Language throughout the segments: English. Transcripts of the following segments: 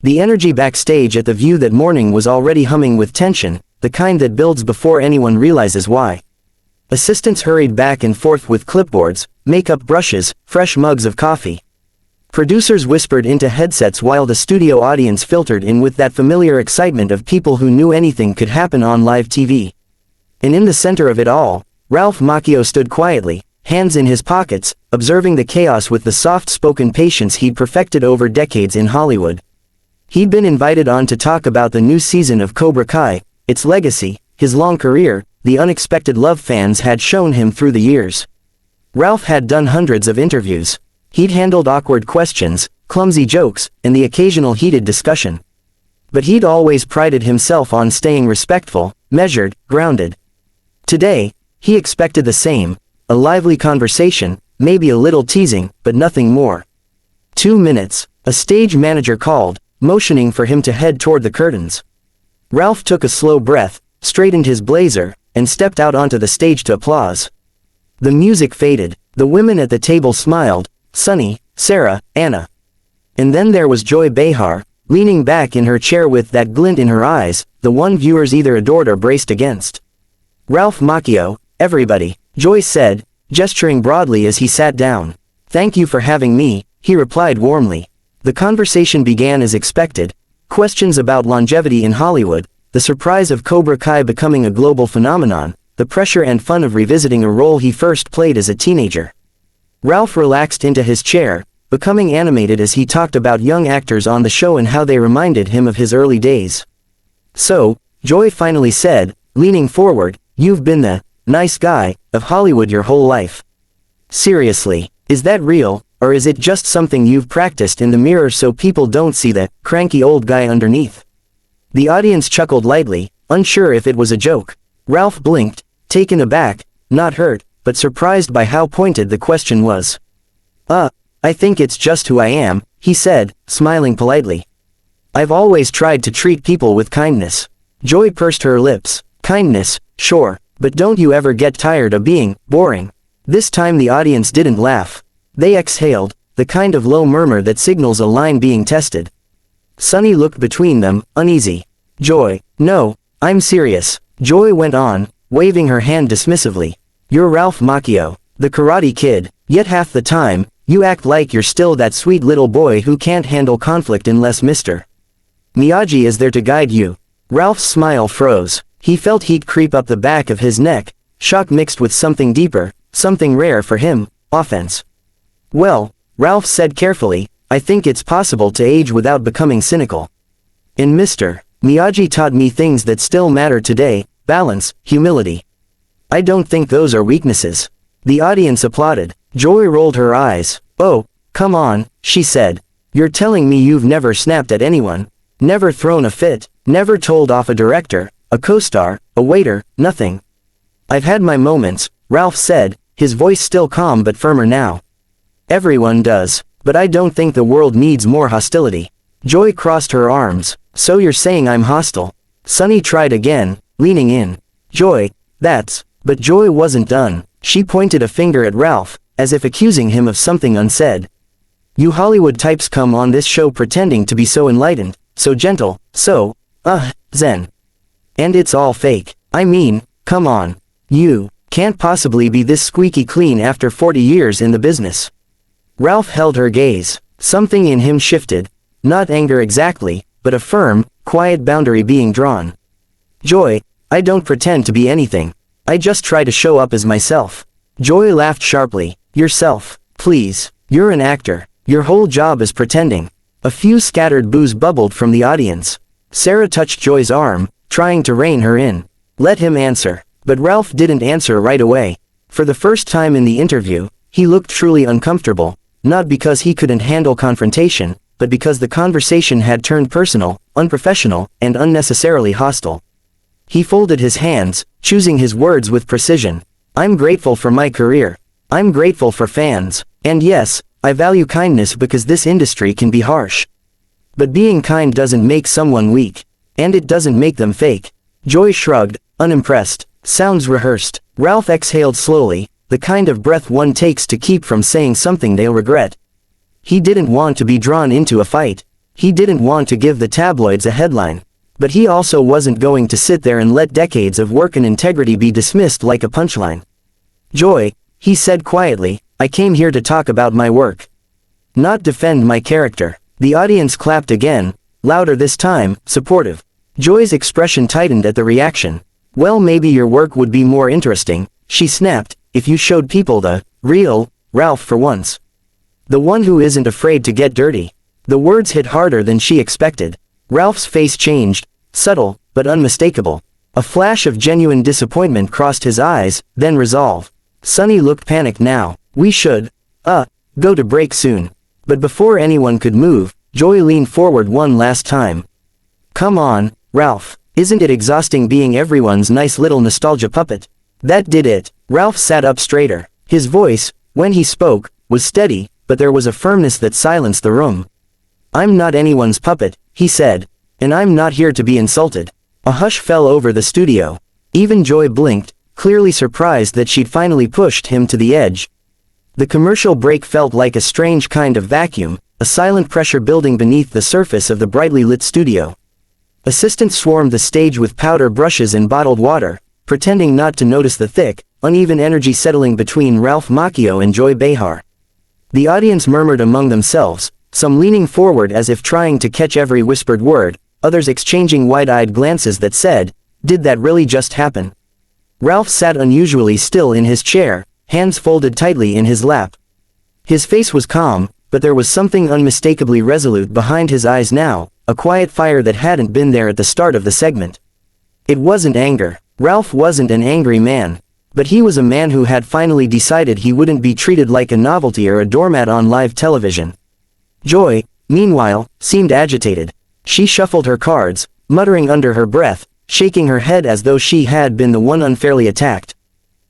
The energy backstage at the View that morning was already humming with tension, the kind that builds before anyone realizes why. Assistants hurried back and forth with clipboards, makeup brushes, fresh mugs of coffee. Producers whispered into headsets while the studio audience filtered in with that familiar excitement of people who knew anything could happen on live TV. And in the center of it all, Ralph Macchio stood quietly, hands in his pockets, observing the chaos with the soft-spoken patience he'd perfected over decades in Hollywood. He'd been invited on to talk about the new season of Cobra Kai, its legacy, his long career, the unexpected love fans had shown him through the years. Ralph had done hundreds of interviews. He'd handled awkward questions, clumsy jokes, and the occasional heated discussion. But he'd always prided himself on staying respectful, measured, grounded. Today, he expected the same, a lively conversation, maybe a little teasing, but nothing more. 2 minutes, a stage manager called, motioning for him to head toward the curtains. Ralph took a slow breath, straightened his blazer, and stepped out onto the stage to applause. The music faded, the women at the table smiled, Sunny, Sarah, Anna. And then there was Joy Behar, leaning back in her chair with that glint in her eyes, the one viewers either adored or braced against. Ralph Macchio, everybody, Joy said, gesturing broadly as he sat down. Thank you for having me, he replied warmly. The conversation began as expected, questions about longevity in Hollywood, the surprise of Cobra Kai becoming a global phenomenon, the pressure and fun of revisiting a role he first played as a teenager. Ralph relaxed into his chair, becoming animated as he talked about young actors on the show and how they reminded him of his early days. So, Joy finally said, leaning forward, you've been the nice guy of Hollywood your whole life. Seriously, is that real, or is it just something you've practiced in the mirror so people don't see the cranky old guy underneath? The audience chuckled lightly, unsure if it was a joke. Ralph blinked, taken aback, not hurt, but surprised by how pointed the question was. I think it's just who I am, he said, smiling politely. I've always tried to treat people with kindness. Joy pursed her lips. Kindness, sure, but don't you ever get tired of being boring? This time the audience didn't laugh. They exhaled, the kind of low murmur that signals a line being tested. Sunny looked between them, uneasy. Joy, no, I'm serious, Joy went on, waving her hand dismissively. You're Ralph Macchio, the Karate Kid, yet half the time, you act like you're still that sweet little boy who can't handle conflict unless Mr. Miyagi is there to guide you. Ralph's smile froze. He felt heat creep up the back of his neck, shock mixed with something deeper, something rare for him, offense. Well, Ralph said carefully, I think it's possible to age without becoming cynical. And Mr. Miyagi taught me things that still matter today, balance, humility. I don't think those are weaknesses. The audience applauded. Joy rolled her eyes. Oh, come on, she said. You're telling me you've never snapped at anyone, never thrown a fit, never told off a director, a co-star, a waiter, nothing. I've had my moments, Ralph said, his voice still calm but firmer now. Everyone does, but I don't think the world needs more hostility. Joy crossed her arms. So you're saying I'm hostile? Sunny tried again, leaning in. Joy, but Joy wasn't done. She pointed a finger at Ralph, as if accusing him of something unsaid. You Hollywood types come on this show pretending to be so enlightened, so gentle, so, zen. And it's all fake. I mean, come on. You can't possibly be this squeaky clean after 40 years in the business. Ralph held her gaze. Something in him shifted. Not anger exactly, but a firm, quiet boundary being drawn. Joy, I don't pretend to be anything. I just try to show up as myself. Joy laughed sharply. Yourself, please. You're an actor. Your whole job is pretending. A few scattered boos bubbled from the audience. Sarah touched Joy's arm, trying to rein her in. Let him answer. But Ralph didn't answer right away. For the first time in the interview, he looked truly uncomfortable, not because he couldn't handle confrontation, but because the conversation had turned personal, unprofessional, and unnecessarily hostile. He folded his hands, choosing his words with precision. I'm grateful for my career. I'm grateful for fans. And yes, I value kindness because this industry can be harsh. But being kind doesn't make someone weak. And it doesn't make them fake. Joy shrugged, unimpressed. Sounds rehearsed. Ralph exhaled slowly, the kind of breath one takes to keep from saying something they'll regret. He didn't want to be drawn into a fight. He didn't want to give the tabloids a headline. But he also wasn't going to sit there and let decades of work and integrity be dismissed like a punchline. Joy, he said quietly, I came here to talk about my work. Not defend my character. The audience clapped again, louder this time, supportive. Joy's expression tightened at the reaction. Well, maybe your work would be more interesting, she snapped, if you showed people the real Ralph for once. The one who isn't afraid to get dirty. The words hit harder than she expected. Ralph's face changed, subtle, but unmistakable. A flash of genuine disappointment crossed his eyes, then resolve. Sonny looked panicked now. We should, go to break soon. But before anyone could move, Joy leaned forward one last time. Come on, Ralph, isn't it exhausting being everyone's nice little nostalgia puppet? That did it. Ralph sat up straighter. His voice, when he spoke, was steady, but there was a firmness that silenced the room. I'm not anyone's puppet, he said. And I'm not here to be insulted. A hush fell over the studio. Even Joy blinked, clearly surprised that she'd finally pushed him to the edge. The commercial break felt like a strange kind of vacuum, a silent pressure building beneath the surface of the brightly lit studio. Assistants swarmed the stage with powder brushes and bottled water, pretending not to notice the thick, uneven energy settling between Ralph Macchio and Joy Behar. The audience murmured among themselves, some leaning forward as if trying to catch every whispered word, others exchanging wide-eyed glances that said, did that really just happen? Ralph sat unusually still in his chair, hands folded tightly in his lap. His face was calm, but there was something unmistakably resolute behind his eyes now, a quiet fire that hadn't been there at the start of the segment. It wasn't anger. Ralph wasn't an angry man. But he was a man who had finally decided he wouldn't be treated like a novelty or a doormat on live television. Joy, meanwhile, seemed agitated. She shuffled her cards, muttering under her breath, shaking her head as though she had been the one unfairly attacked.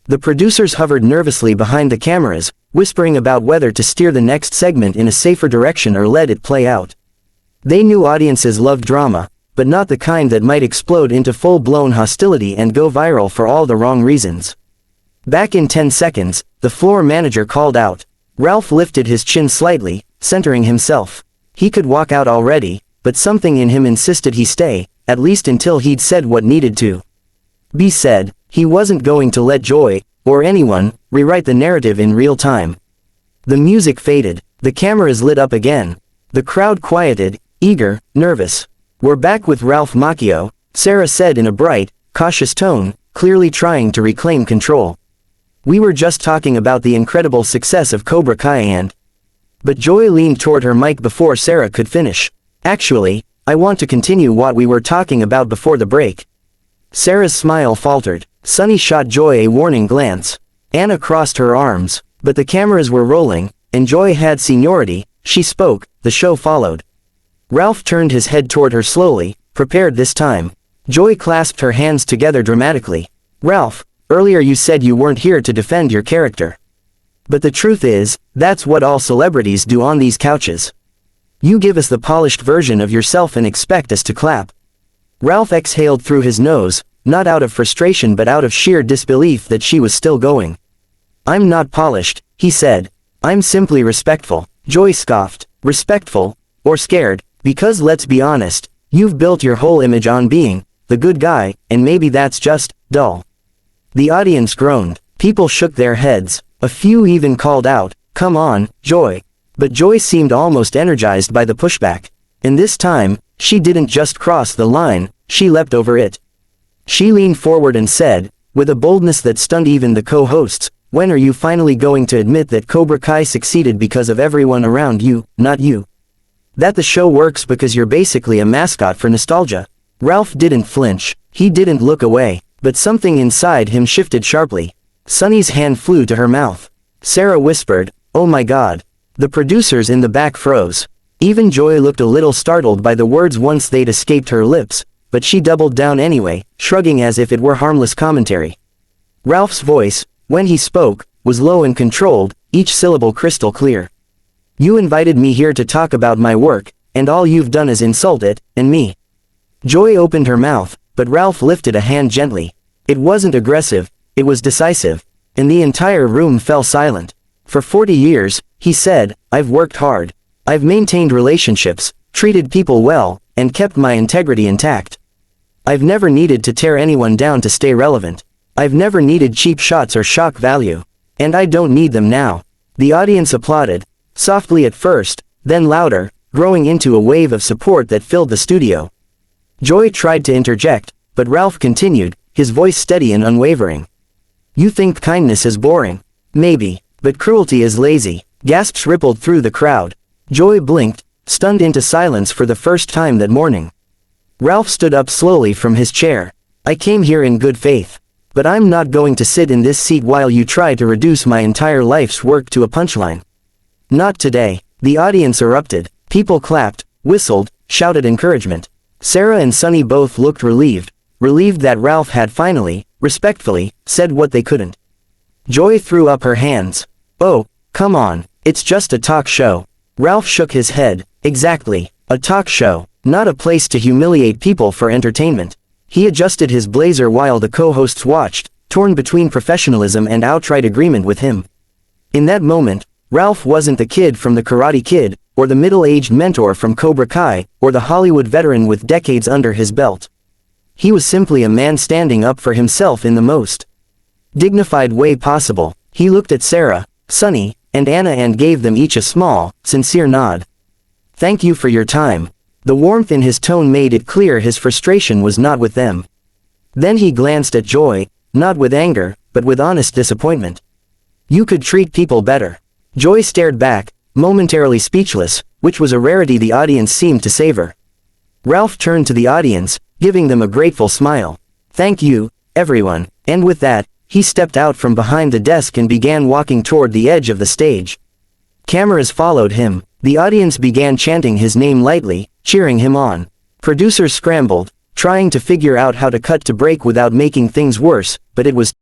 The producers hovered nervously behind the cameras, whispering about whether to steer the next segment in a safer direction or let it play out. They knew audiences loved drama, but not the kind that might explode into full-blown hostility and go viral for all the wrong reasons. Back in 10 seconds, the floor manager called out. Ralph lifted his chin slightly, centering himself. He could walk out already, but something in him insisted he stay, at least until he'd said what needed to be said. He wasn't going to let Joy, or anyone, rewrite the narrative in real time. The music faded. The cameras lit up again. The crowd quieted, eager, nervous. We're back with Ralph Macchio, Sarah said in a bright, cautious tone, clearly trying to reclaim control. We were just talking about the incredible success of Cobra Kai and... But Joy leaned toward her mic before Sarah could finish. Actually, I want to continue what we were talking about before the break. Sarah's smile faltered. Sonny shot Joy a warning glance. Anna crossed her arms. But the cameras were rolling, and Joy had seniority. She spoke, the show followed. Ralph turned his head toward her slowly, prepared this time. Joy clasped her hands together dramatically. Ralph, earlier you said you weren't here to defend your character. But the truth is, that's what all celebrities do on these couches. You give us the polished version of yourself and expect us to clap. Ralph exhaled through his nose, not out of frustration but out of sheer disbelief that she was still going. I'm not polished, he said. I'm simply respectful. Joy scoffed. Respectful? Or scared? Because let's be honest, you've built your whole image on being the good guy, and maybe that's just dull. The audience groaned. People shook their heads. A few even called out, come on, Joy. But Joy seemed almost energized by the pushback. And this time, she didn't just cross the line, she leapt over it. She leaned forward and said, with a boldness that stunned even the co-hosts, when are you finally going to admit that Cobra Kai succeeded because of everyone around you, not you? That the show works because you're basically a mascot for nostalgia. Ralph didn't flinch. He didn't look away. But something inside him shifted sharply. Sonny's hand flew to her mouth. Sarah whispered, oh my God. The producers in the back froze. Even Joy looked a little startled by the words once they'd escaped her lips, but she doubled down anyway, shrugging as if it were harmless commentary. Ralph's voice, when he spoke, was low and controlled, each syllable crystal clear. You invited me here to talk about my work, and all you've done is insult it, and me. Joy opened her mouth, but Ralph lifted a hand gently. It wasn't aggressive, it was decisive, and the entire room fell silent. For 40 years, he said, I've worked hard. I've maintained relationships, treated people well, and kept my integrity intact. I've never needed to tear anyone down to stay relevant. I've never needed cheap shots or shock value. And I don't need them now." The audience applauded, softly at first, then louder, growing into a wave of support that filled the studio. Joy tried to interject, but Ralph continued, his voice steady and unwavering. "You think kindness is boring? Maybe, but cruelty is lazy." Gasps rippled through the crowd. Joy blinked, stunned into silence for the first time that morning. Ralph stood up slowly from his chair. "I came here in good faith. But I'm not going to sit in this seat while you try to reduce my entire life's work to a punchline. Not today." The audience erupted. People clapped, whistled, shouted encouragement. Sarah and Sunny both looked relieved that Ralph had finally, respectfully, said what they couldn't. Joy threw up her hands. "Oh, come on, it's just a talk show." Ralph shook his head. "Exactly, a talk show, not a place to humiliate people for entertainment." He adjusted his blazer while the co-hosts watched, torn between professionalism and outright agreement with him. In that moment, Ralph wasn't the kid from the Karate Kid, or the middle-aged mentor from Cobra Kai, or the Hollywood veteran with decades under his belt. He was simply a man standing up for himself in the most dignified way possible. He looked at Sarah, Sunny, and Anna and gave them each a small, sincere nod. "Thank you for your time." The warmth in his tone made it clear his frustration was not with them. Then he glanced at Joy, not with anger, but with honest disappointment. "You could treat people better." Joy stared back, momentarily speechless, which was a rarity the audience seemed to savor. Ralph turned to the audience, giving them a grateful smile. "Thank you, everyone," and with that, he stepped out from behind the desk and began walking toward the edge of the stage. Cameras followed him. The audience began chanting his name lightly, cheering him on. Producers scrambled, trying to figure out how to cut to break without making things worse, but it was